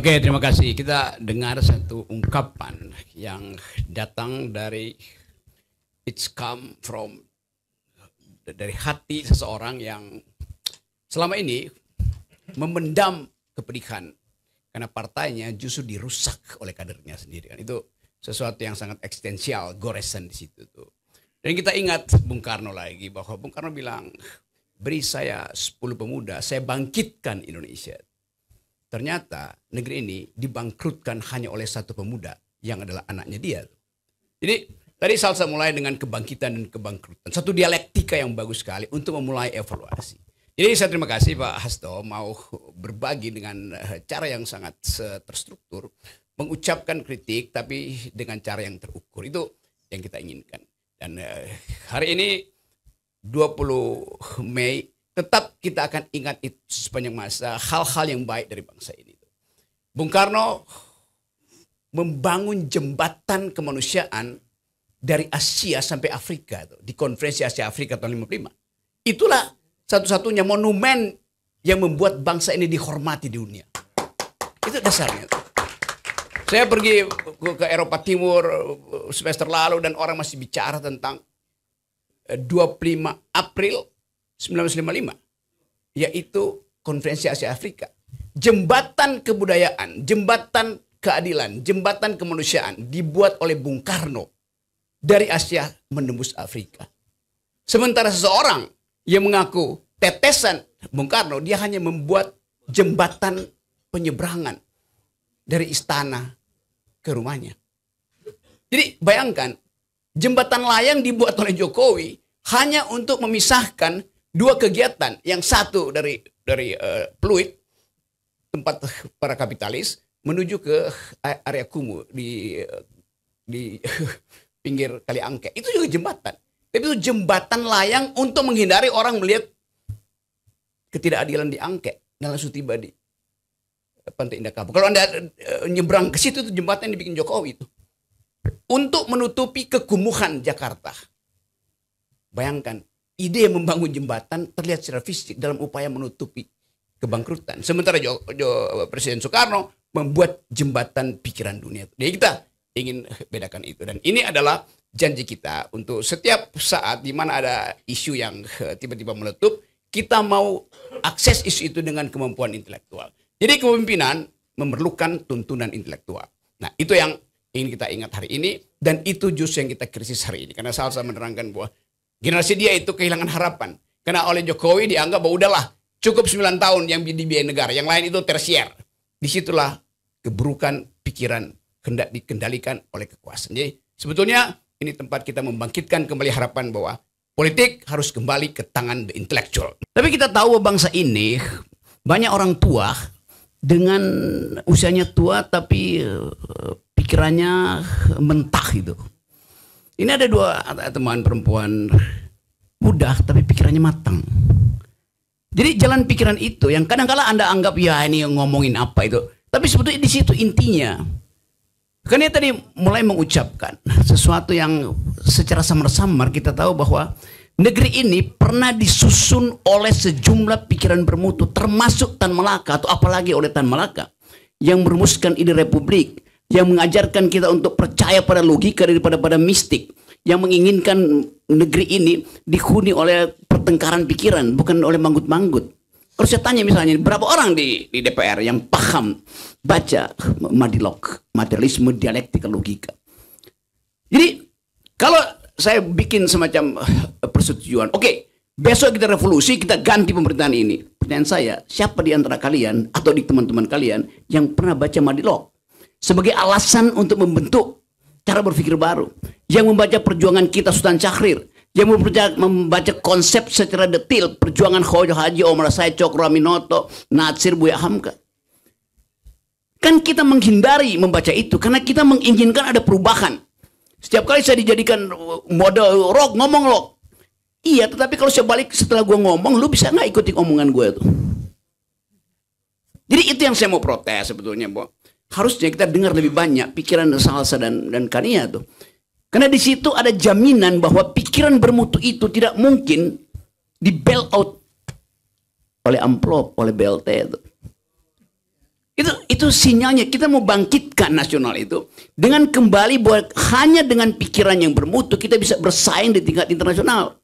Oke, terima kasih. Kita dengar satu ungkapan yang datang dari dari hati seseorang yang selama ini memendam kepedihan karena partainya justru dirusak oleh kadernya sendiri. Itu sesuatu yang sangat eksistensial, goresan di situ tuh. Dan kita ingat Bung Karno lagi, bahwa Bung Karno bilang, beri saya 10 pemuda, saya bangkitkan Indonesia. Ternyata negeri ini dibangkrutkan hanya oleh satu pemuda yang adalah anaknya dia. Jadi tadi Salsa mulai dengan kebangkitan dan kebangkrutan. Satu dialektika yang bagus sekali untuk memulai evaluasi. Jadi saya terima kasih Pak Hasto mau berbagi dengan cara yang sangat terstruktur. Mengucapkan kritik tapi dengan cara yang terukur. Itu yang kita inginkan. Dan hari ini 20 Mei tetap kita akan ingat itu sepanjang masa hal-hal yang baik dari bangsa ini. Bung Karno membangun jembatan kemanusiaan dari Asia sampai Afrika di konferensi Asia Afrika tahun 55. Itulah satu-satunya monumen yang membuat bangsa ini dihormati di dunia. Itu dasarnya. Saya pergi ke Eropa Timur semester lalu dan orang masih bicara tentang 25 April 1955, yaitu konferensi Asia Afrika. Jembatan kebudayaan, jembatan keadilan, jembatan kemanusiaan dibuat oleh Bung Karno dari Asia menembus Afrika. Sementara seseorang yang mengaku tetesan Bung Karno, dia hanya membuat jembatan penyeberangan dari istana ke rumahnya. Jadi bayangkan, jembatan layang dibuat oleh Jokowi hanya untuk memisahkan dua kegiatan, yang satu dari Pluit, tempat para kapitalis, menuju ke area kumuh di pinggir Kali Angke. Itu juga jembatan. Tapi itu jembatan layang untuk menghindari orang melihat ketidakadilan di Angke dan langsung tiba di Pantai Indah Kapuk. Kalau Anda nyebrang ke situ, itu jembatan yang dibikin Jokowi itu. Untuk menutupi kekumuhan Jakarta. Bayangkan. Ide membangun jembatan terlihat secara fisik dalam upaya menutupi kebangkrutan. Sementara Presiden Soekarno membuat jembatan pikiran dunia. Jadi kita ingin bedakan itu. Dan ini adalah janji kita untuk setiap saat di mana ada isu yang tiba-tiba meletup, kita mau akses isu itu dengan kemampuan intelektual. Jadi kepemimpinan memerlukan tuntunan intelektual. Nah itu yang ingin kita ingat hari ini. Dan itu justru yang kita krisis hari ini. Karena Salsa menerangkan bahwa generasi dia itu kehilangan harapan. Karena oleh Jokowi dianggap bahwa udahlah cukup 9 tahun yang dibiayai negara. Yang lain itu tersier. Disitulah keburukan pikiran hendak dikendalikan oleh kekuasaan. Jadi sebetulnya ini tempat kita membangkitkan kembali harapan bahwa politik harus kembali ke tangan the intellectual. Tapi kita tahu bangsa ini banyak orang tua dengan usianya tua tapi pikirannya mentah itu. Ini ada dua teman perempuan muda tapi pikirannya matang. Jadi jalan pikiran itu yang kadang-kala Anda anggap ya ini ngomongin apa itu. Tapi sebetulnya di situ intinya. Karena tadi mulai mengucapkan sesuatu yang secara samar-samar kita tahu bahwa negeri ini pernah disusun oleh sejumlah pikiran bermutu termasuk Tan Malaka atau apalagi oleh Tan Malaka yang merumuskan ide republik. Yang mengajarkan kita untuk percaya pada logika daripada pada mistik. Yang menginginkan negeri ini dihuni oleh pertengkaran pikiran, bukan oleh manggut-manggut. Kalau saya tanya misalnya, berapa orang di DPR yang paham baca Madilog, materialisme, dialektika, logika. Jadi, kalau saya bikin semacam persetujuan, oke, besok kita revolusi, kita ganti pemerintahan ini. Pertanyaan saya, siapa di antara kalian atau di teman-teman kalian yang pernah baca Madilog? Sebagai alasan untuk membentuk cara berpikir baru. Yang membaca perjuangan kita Sultan Syahrir. Yang membaca konsep secara detail. Perjuangan Hojo Haji Omar Said Cokro Aminoto, Natsir Buya Hamka. Kan kita menghindari membaca itu. Karena kita menginginkan ada perubahan. Setiap kali saya dijadikan model rock, ngomong rock. Iya, tetapi kalau saya balik setelah gue ngomong, lu bisa nggak ikuti omongan gue tuh? Jadi itu yang saya mau protes sebetulnya, Bo. Harusnya kita dengar lebih banyak pikiran Salsa dan Kania tuh. Karena di situ ada jaminan bahwa pikiran bermutu itu tidak mungkin di bail out oleh amplop, oleh BLT itu. Itu sinyalnya kita mau bangkitkan nasional itu dengan kembali buat hanya dengan pikiran yang bermutu kita bisa bersaing di tingkat internasional.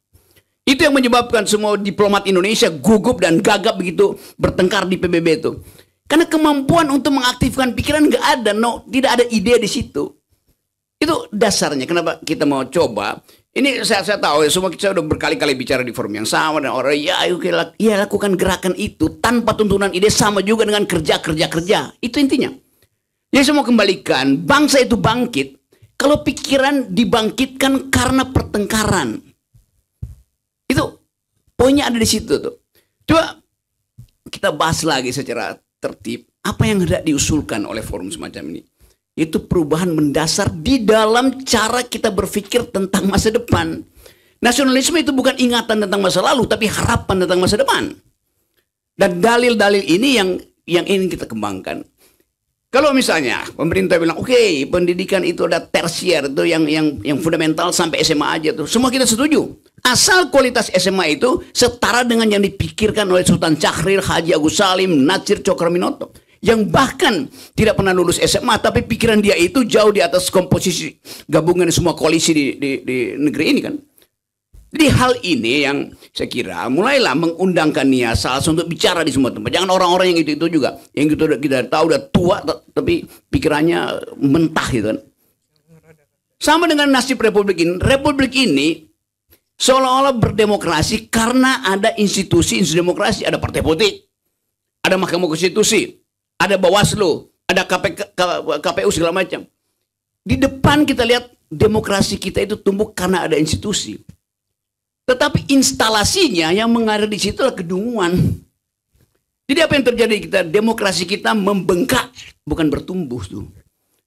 Itu yang menyebabkan semua diplomat Indonesia gugup dan gagap begitu bertengkar di PBB itu. Karena kemampuan untuk mengaktifkan pikiran nggak ada, tidak ada ide di situ. Itu dasarnya kenapa kita mau coba. Ini saya tahu ya, semua kita udah berkali-kali bicara di forum yang sama dan orang ya lakukan gerakan itu tanpa tuntunan ide sama juga dengan kerja. Itu intinya. Jadi saya mau kembalikan bangsa itu bangkit kalau pikiran dibangkitkan karena pertengkaran. Itu poinnya ada di situ tuh. Coba kita bahas lagi secara tertib apa yang hendak diusulkan oleh forum semacam ini. Itu perubahan mendasar di dalam cara kita berpikir tentang masa depan. Nasionalisme itu bukan ingatan tentang masa lalu, tapi harapan tentang masa depan. Dan dalil-dalil ini yang ingin kita kembangkan. Kalau misalnya pemerintah bilang, oke, pendidikan itu ada tersier, itu yang fundamental sampai SMA aja tuh. Semua kita setuju. Asal kualitas SMA itu setara dengan yang dipikirkan oleh Sultan Syahrir, Haji Agus Salim, Natsir Cokroaminoto. Yang bahkan tidak pernah lulus SMA, tapi pikiran dia itu jauh di atas komposisi gabungan semua koalisi di negeri ini kan. Jadi hal ini yang saya kira mulailah mengundangkan Niasas untuk bicara di semua tempat. Jangan orang-orang yang itu juga, yang kita tahu udah tua tapi pikirannya mentah gitu kan. Sama dengan nasib Republik ini. Republik ini seolah-olah berdemokrasi karena ada institusi demokrasi, ada partai politik, ada Mahkamah Konstitusi, ada Bawaslu, ada KPU segala macam. Di depan kita lihat demokrasi kita itu tumbuh karena ada institusi. Tetapi instalasinya yang mengalir di situ adalah kedunguan. Jadi apa yang terjadi kita? Demokrasi kita membengkak, bukan bertumbuh tuh.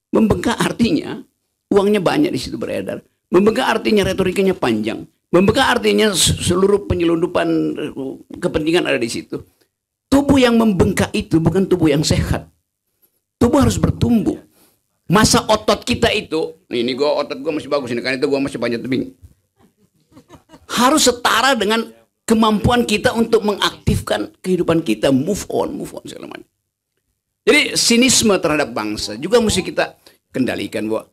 Membengkak artinya uangnya banyak di situ beredar. Membengkak artinya retorikanya panjang. Membengkak artinya seluruh penyelundupan kepentingan ada di situ. Tubuh yang membengkak itu bukan tubuh yang sehat. Tubuh harus bertumbuh. Masa otot kita itu, ini otot gue masih bagus ini, karena itu gue masih banyak tebing. Harus setara dengan kemampuan kita untuk mengaktifkan kehidupan kita, move on segala macam. Jadi sinisme terhadap bangsa juga mesti kita kendalikan bahwa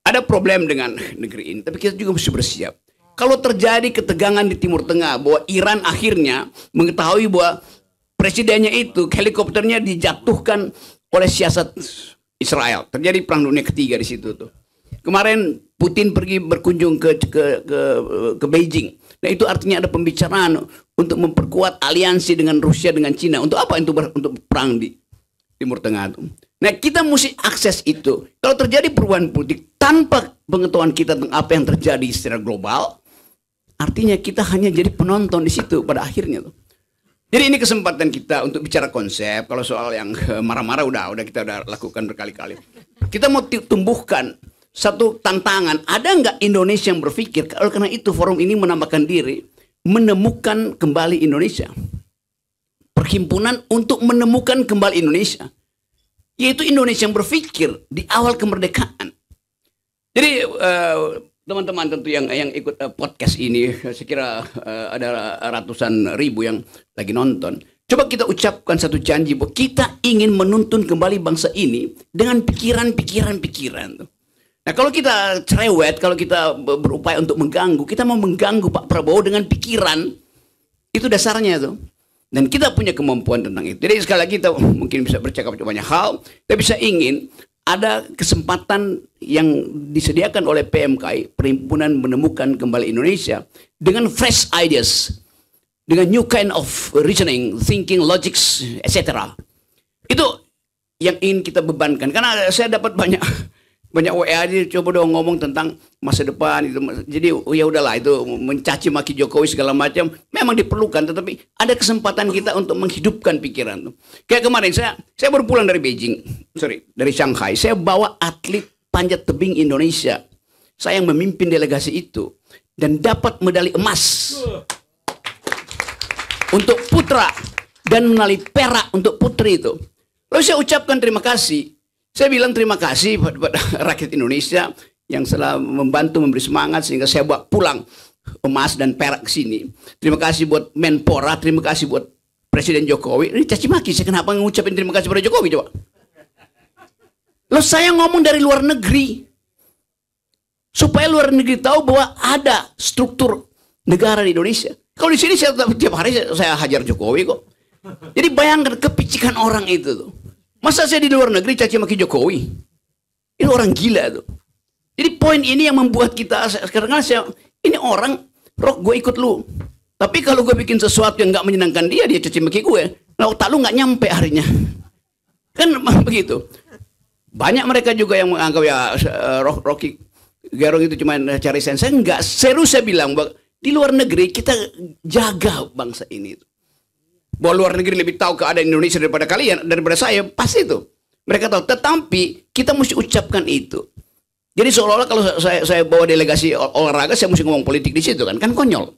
ada problem dengan negeri ini, tapi kita juga mesti bersiap. Kalau terjadi ketegangan di Timur Tengah, bahwa Iran akhirnya mengetahui bahwa presidennya itu helikopternya dijatuhkan oleh siasat Israel, terjadi perang dunia ketiga di situ tuh. Kemarin Putin pergi berkunjung ke Beijing. Nah itu artinya ada pembicaraan untuk memperkuat aliansi dengan Rusia dengan Cina. Untuk apa? Untuk perang di Timur Tengah itu. Nah kita mesti akses itu. Kalau terjadi perubahan politik tanpa pengetahuan kita tentang apa yang terjadi secara global, artinya kita hanya jadi penonton di situ pada akhirnya tuh. Jadi ini kesempatan kita untuk bicara konsep. Kalau soal yang marah-marah udah kita lakukan berkali-kali. Kita mau tumbuhkan satu tantangan, ada nggak Indonesia yang berpikir, kalau karena itu forum ini menambahkan diri, menemukan kembali Indonesia. Perhimpunan untuk menemukan kembali Indonesia. Yaitu Indonesia yang berpikir di awal kemerdekaan. Jadi teman-teman tentu yang ikut podcast ini, saya kira ada ratusan ribu yang lagi nonton. Coba kita ucapkan satu janji bahwa kita ingin menuntun kembali bangsa ini dengan pikiran. Nah kalau kita cerewet, kalau kita berupaya untuk mengganggu, kita mau mengganggu Pak Prabowo dengan pikiran, itu dasarnya tuh. Dan kita punya kemampuan tentang itu. Jadi sekali lagi kita mungkin bisa bercakap banyak hal, tapi bisa ingin ada kesempatan yang disediakan oleh PMKI, Perhimpunan Menemukan Kembali Indonesia, dengan fresh ideas, dengan new kind of reasoning, thinking, logics, etc. Itu yang ingin kita bebankan. Karena saya dapat banyak WA dia coba dong ngomong tentang masa depan itu. Jadi ya udahlah itu mencaci maki Jokowi segala macam memang diperlukan, tetapi ada kesempatan kita untuk menghidupkan pikiran tuh. Kayak kemarin saya baru pulang dari dari Shanghai. Saya bawa atlet panjat tebing Indonesia. Saya yang memimpin delegasi itu dan dapat medali emas untuk putra dan medali perak untuk putri itu. Lalu saya ucapkan terima kasih. Saya bilang terima kasih pada rakyat Indonesia yang telah membantu memberi semangat sehingga saya bawa pulang emas dan perak ke sini. Terima kasih buat Menpora, terima kasih buat Presiden Jokowi, ini caci maki. Saya kenapa ngucapin terima kasih pada Jokowi coba? Loh saya ngomong dari luar negeri. Supaya luar negeri tahu bahwa ada struktur negara di Indonesia. Kalau di sini saya tiap hari saya hajar Jokowi kok. Jadi bayangkan kepicikan orang itu tuh. Masa saya di luar negeri caci maki Jokowi? Ini orang gila tuh. Jadi poin ini yang membuat kita sekarang ini orang Rok gue ikut lu. Tapi kalau gue bikin sesuatu yang nggak menyenangkan dia caci maki gue. Nah otak lu nggak nyampe harinya. Kan begitu. Banyak mereka juga yang menganggap ya Rocky Gerung itu cuma cari sense. Enggak, serius saya bilang di luar negeri kita jaga bangsa ini. Bahwa luar negeri lebih tahu keadaan Indonesia daripada kalian, daripada saya, pasti itu. Mereka tahu, tetapi kita mesti ucapkan itu. Jadi seolah-olah kalau saya bawa delegasi olahraga, saya mesti ngomong politik di situ kan konyol.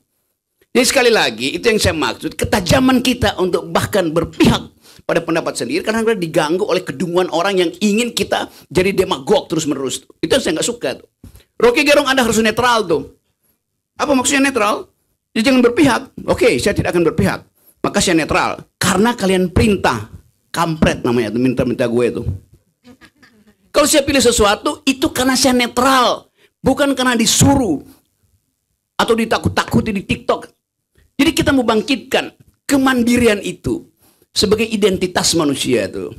Jadi sekali lagi, itu yang saya maksud, ketajaman kita untuk bahkan berpihak pada pendapat sendiri, karena kita diganggu oleh kedunguan orang yang ingin kita jadi demagog terus-menerus. Itu yang saya nggak suka tuh. Rocky Gerung Anda harus netral tuh. Apa maksudnya netral? Jadi jangan berpihak. Oke, saya tidak akan berpihak. Maka saya netral. Karena kalian perintah. Kampret namanya tuh, minta-minta gue tuh. Kalau saya pilih sesuatu, itu karena saya netral. Bukan karena disuruh. Atau ditakut-takuti di TikTok. Jadi kita mau bangkitkan kemandirian itu. Sebagai identitas manusia itu.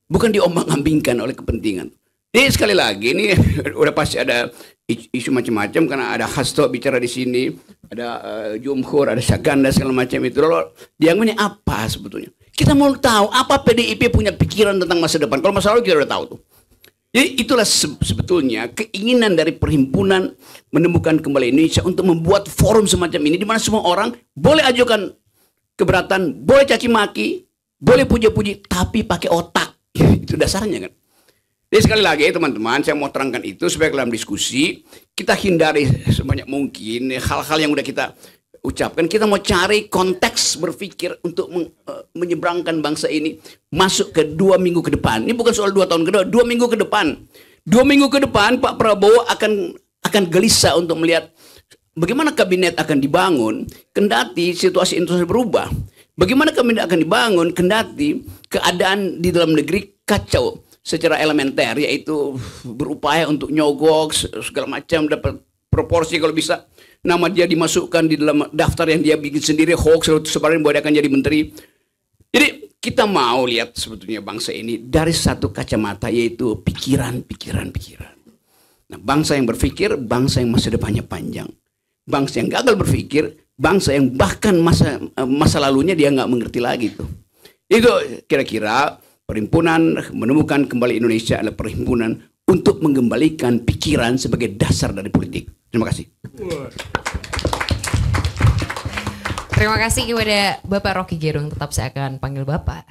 Bukan diombang-ambingkan oleh kepentingan. Jadi sekali lagi, ini udah pasti ada isu macam-macam. Karena ada Hasto bicara di sini. Ada Jumhur, ada Syaganda, segala macam itu. Lalu dianggapnya apa sebetulnya? Kita mau tahu apa PDIP punya pikiran tentang masa depan. Kalau masa lalu kita udah tahu tuh. Jadi itulah sebetulnya keinginan dari perhimpunan menemukan kembali Indonesia untuk membuat forum semacam ini di mana semua orang boleh ajukan keberatan, boleh caci maki, boleh puji-puji, tapi pakai otak. Itu dasarnya kan. Jadi sekali lagi teman-teman, saya mau terangkan itu supaya dalam diskusi kita hindari sebanyak mungkin hal-hal yang udah kita ucapkan. Kita mau cari konteks berpikir untuk menyeberangkan bangsa ini masuk ke 2 minggu ke depan. Ini bukan soal 2 tahun ke depan, 2 minggu ke depan. 2 minggu ke depan Pak Prabowo akan gelisah untuk melihat bagaimana kabinet akan dibangun kendati situasi internasional berubah. Bagaimana kabinet akan dibangun kendati keadaan di dalam negeri kacau secara elementer, yaitu berupaya untuk nyogok segala macam, dapat proporsi kalau bisa. Nama dia dimasukkan di dalam daftar yang dia bikin sendiri, hoax, sebarin bahwa dia akan jadi menteri. Jadi kita mau lihat sebetulnya bangsa ini dari satu kacamata, yaitu pikiran. Nah, bangsa yang berpikir, bangsa yang masa depannya panjang. Bangsa yang gagal berpikir, bangsa yang bahkan masa lalunya dia nggak mengerti lagi tuh. Itu kira-kira perhimpunan menemukan kembali Indonesia adalah perhimpunan untuk mengembalikan pikiran sebagai dasar dari politik. Terima kasih. Terima kasih kepada Bapak Rocky Gerung. Tetap saya akan panggil Bapak.